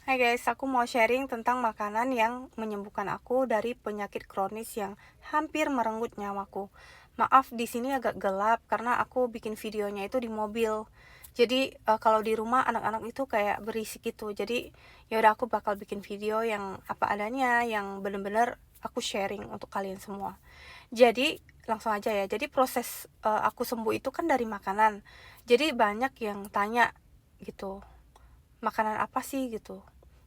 Hai guys, aku mau sharing tentang makanan yang menyembuhkan aku dari penyakit kronis yang hampir merenggut nyawaku. Maaf di sini agak gelap karena aku bikin videonya itu di mobil. Jadi kalau di rumah anak-anak itu kayak berisik gitu. Jadi ya udah aku bakal bikin video yang apa adanya, yang bener-bener aku sharing untuk kalian semua. Jadi langsung aja ya. Jadi proses aku sembuh itu kan dari makanan. Jadi banyak yang tanya gitu, makanan apa sih gitu.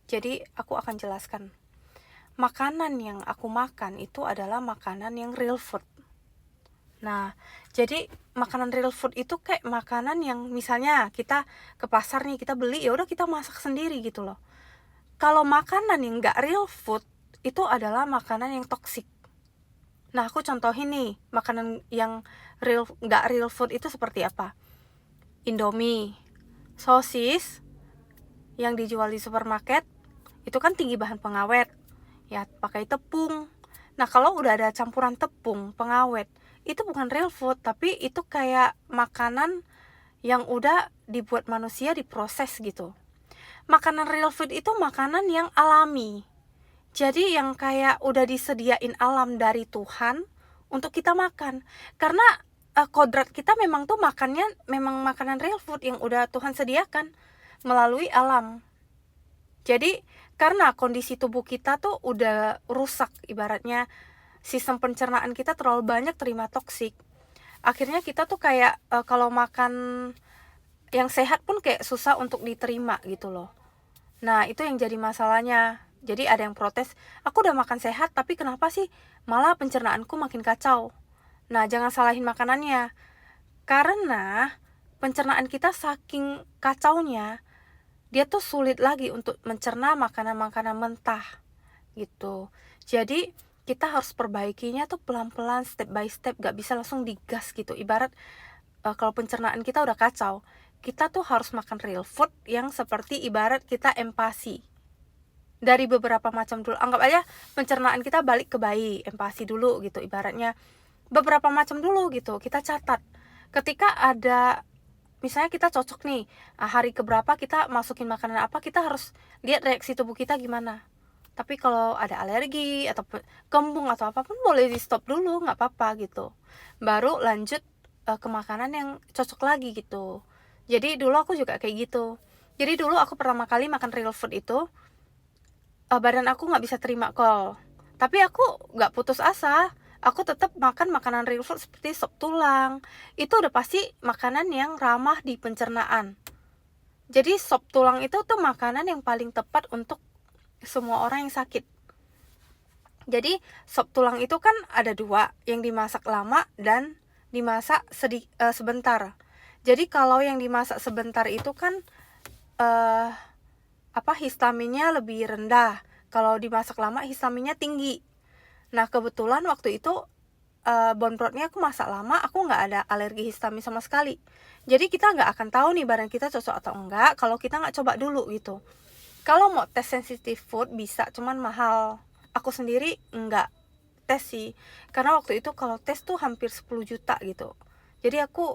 Jadi aku akan jelaskan. Makanan yang aku makan itu adalah makanan yang real food. Nah, jadi makanan real food itu kayak makanan yang misalnya kita ke pasar nih, kita beli ya udah kita masak sendiri gitu loh. Kalau makanan yang nggak real food itu adalah makanan yang toksik. Nah, aku contohin nih, makanan yang nggak real food itu seperti apa? Indomie, sosis yang dijual di supermarket itu kan tinggi bahan pengawet, ya pakai tepung. Nah kalau udah ada campuran tepung pengawet itu bukan real food, tapi itu kayak makanan yang udah dibuat manusia, diproses gitu. Makanan real food itu makanan yang alami, jadi yang kayak udah disediain alam dari Tuhan untuk kita makan. Karena kodrat kita memang tuh makannya memang makanan real food yang udah Tuhan sediakan melalui alam. Jadi karena kondisi tubuh kita tuh udah rusak, ibaratnya sistem pencernaan kita terlalu banyak terima toksik. Akhirnya kita tuh kayak kalau makan yang sehat pun kayak susah untuk diterima gitu loh. Nah, itu yang jadi masalahnya. Jadi ada yang protes, aku udah makan sehat tapi kenapa sih malah pencernaanku makin kacau. Nah, jangan salahin makanannya. Karena pencernaan kita saking kacaunya, dia tuh sulit lagi untuk mencerna makanan-makanan mentah gitu. Jadi kita harus perbaikinya tuh pelan-pelan, step by step, gak bisa langsung digas gitu. Ibarat kalau pencernaan kita udah kacau, kita tuh harus makan real food yang seperti ibarat kita empasi dari beberapa macam dulu. Anggap aja pencernaan kita balik ke bayi, empasi dulu gitu ibaratnya. Beberapa macam dulu gitu, kita catat. Ketika ada misalnya kita cocok nih, hari keberapa kita masukin makanan apa, kita harus lihat reaksi tubuh kita gimana. Tapi kalau ada alergi atau kembung atau apapun boleh di stop dulu, nggak apa-apa gitu. Baru lanjut ke makanan yang cocok lagi gitu. Jadi dulu aku juga kayak gitu. Jadi dulu aku pertama kali makan real food itu, badan aku nggak bisa terima kol. Tapi aku nggak putus asa. Aku tetap makan makanan real food seperti sop tulang. Itu udah pasti makanan yang ramah di pencernaan. Jadi sop tulang itu tuh makanan yang paling tepat untuk semua orang yang sakit. Jadi sop tulang itu kan ada dua, yang dimasak lama dan dimasak sebentar. Jadi kalau yang dimasak sebentar itu kan uh, histaminnya lebih rendah. Kalau dimasak lama histaminnya tinggi. Nah kebetulan waktu itu bone brothnya aku masak lama, aku nggak ada alergi histamin sama sekali. Jadi kita nggak akan tahu nih badan kita cocok atau enggak kalau kita nggak coba dulu gitu. Kalau mau tes sensitive food bisa, cuman mahal. Aku sendiri nggak tes sih, karena waktu itu kalau tes tuh hampir 10 juta gitu. Jadi aku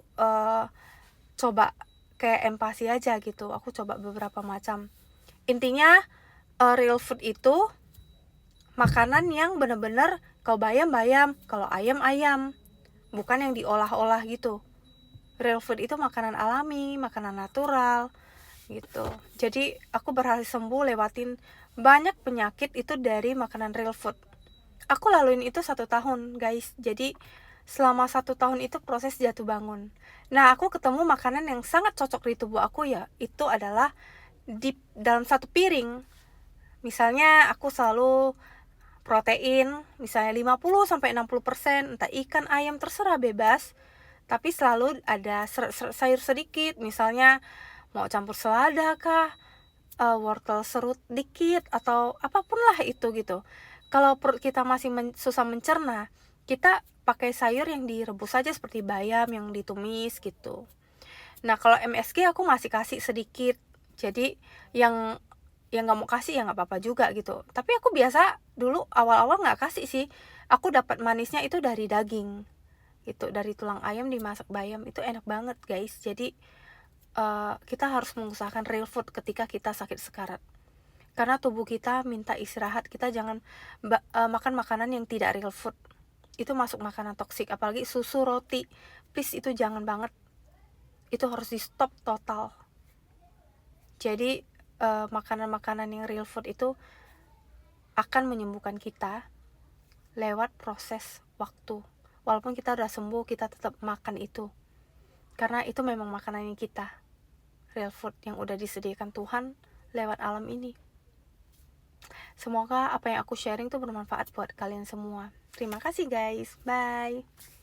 coba kayak empasi aja gitu, aku coba beberapa macam. Intinya real food itu makanan yang bener-bener kalau bayam, kalau ayam, bukan yang diolah-olah gitu. Real food itu makanan alami, makanan natural gitu. Jadi aku berhasil sembuh lewatin banyak penyakit itu dari makanan real food. Aku laluin itu 1 tahun guys. Jadi selama 1 tahun itu proses jatuh bangun. Nah aku ketemu makanan yang sangat cocok di tubuh aku, ya itu adalah di dalam satu piring. Misalnya aku selalu protein misalnya 50-60%, entah ikan, ayam, terserah bebas, tapi selalu ada sayur sedikit, misalnya mau campur selada kah, wortel serut dikit atau apapun lah itu gitu. Kalau perut kita masih susah mencerna, kita pakai sayur yang direbus saja seperti bayam yang ditumis gitu. Nah kalau MSG aku masih kasih sedikit, jadi yang nggak mau kasih ya nggak apa-apa juga gitu. Tapi aku biasa dulu awal-awal nggak kasih sih. Aku dapat manisnya itu dari daging gitu, dari tulang ayam dimasak bayam, itu enak banget guys. Jadi kita harus mengusahakan real food ketika kita sakit sekarat. Karena tubuh kita minta istirahat. Kita jangan makan makanan yang tidak real food. Itu masuk makanan toksik, apalagi susu, roti. Please, itu jangan banget. Itu harus di stop total. Jadi makanan-makanan yang real food itu akan menyembuhkan kita lewat proses waktu. Walaupun kita udah sembuh, kita tetap makan itu. Karena itu memang makanannya kita. Real food yang udah disediakan Tuhan lewat alam ini. Semoga apa yang aku sharing tuh bermanfaat buat kalian semua. Terima kasih guys. Bye.